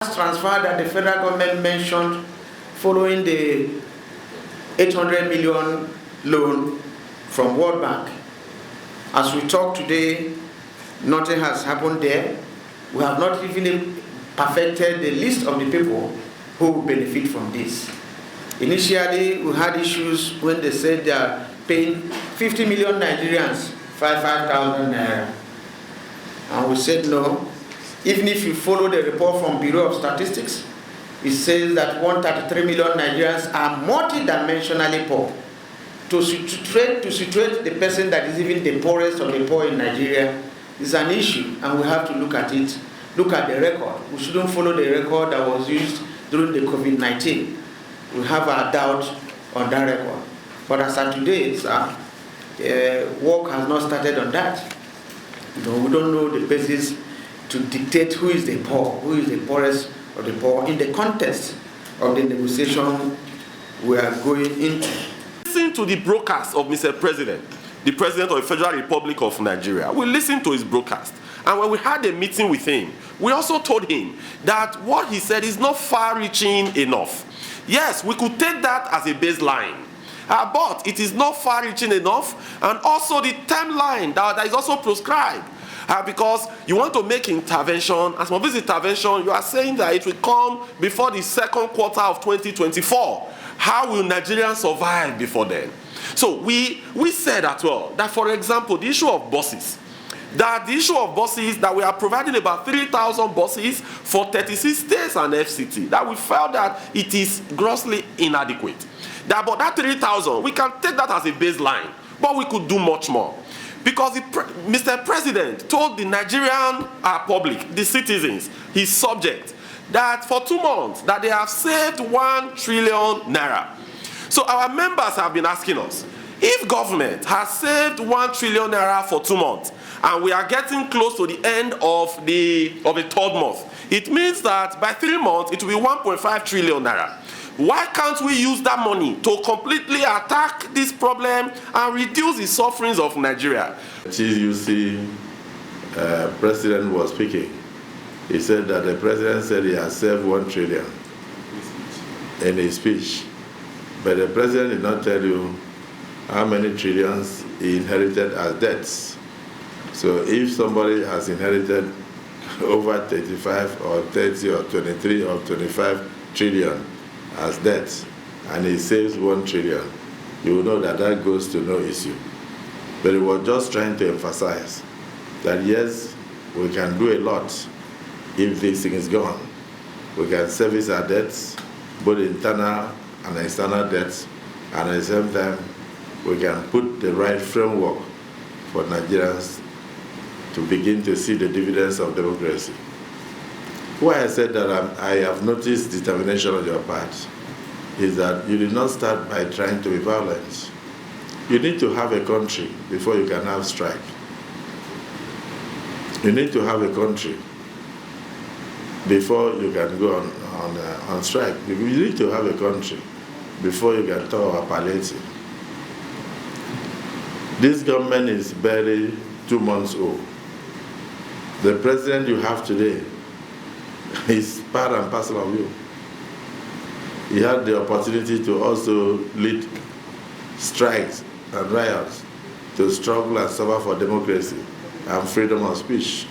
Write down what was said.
Transfer that the federal government mentioned following the 800 million loan from World Bank. As we talk today, nothing has happened there. We have not even perfected the list of the people who will benefit from this. Initially, we had issues when they said they are paying 50 million Nigerians 5,000 naira. And we said no. Even if you follow the report from Bureau of Statistics, it says that 133 million Nigerians are multidimensionally poor. To situate the person that is even the poorest of the poor in Nigeria is an issue, and we have to look at it, look at the record. We shouldn't follow the record that was used during the COVID-19. We have our doubt on that record. But as of today, work has not started on that. We don't know the basis to dictate who is the poor, who is the poorest of the poor in the context of the negotiation we are going into. Listen to the broadcast of Mr. President, the President of the Federal Republic of Nigeria. We listened to his broadcast. And when we had a meeting with him, we also told him that what he said is not far-reaching enough. Yes, we could take that as a baseline. But it is not far-reaching enough, and also the timeline that is also prescribed. Because you want to make intervention, as for this intervention, you are saying that it will come before the second quarter of 2024. How will Nigerians survive before then? So we said as well that, for example, the issue of buses, that we are providing about 3,000 buses for 36 states and FCT, that we felt that it is grossly inadequate. But that 3,000, we can take that as a baseline, but we could do much more. Because Mr. President told the Nigerian public, the citizens, his subjects, that for 2 months that they have saved 1 trillion naira. So our members have been asking us, if government has saved 1 trillion naira for 2 months, and we are getting close to the end of the 3rd month, it means that by 3 months it will be 1.5 trillion naira. Why can't we use that money to completely attack this problem and reduce the sufferings of Nigeria? TUC president was speaking. He said that the president said he has saved 1 trillion in his speech. But the president did not tell you how many trillions he inherited as debts. So if somebody has inherited over 35 or 30 or 23 or 25 trillion as debt, and he saves 1 trillion, you will know that that goes to no issue. But he was just trying to emphasize that yes, we can do a lot if this thing is gone. We can service our debts, both internal and external debts, and at the same time, we can put the right framework for Nigerians to begin to see the dividends of democracy. Why I said that I have noticed determination on your part is that you did not start by trying to be violent. You need to have a country before you can have strike. You need to have a country before you can go on strike. You need to have a country before you can talk about palliative. This government is barely 2 months old. The president you have today is part and parcel of you. He had the opportunity to also lead strikes and riots, to struggle and suffer for democracy and freedom of speech.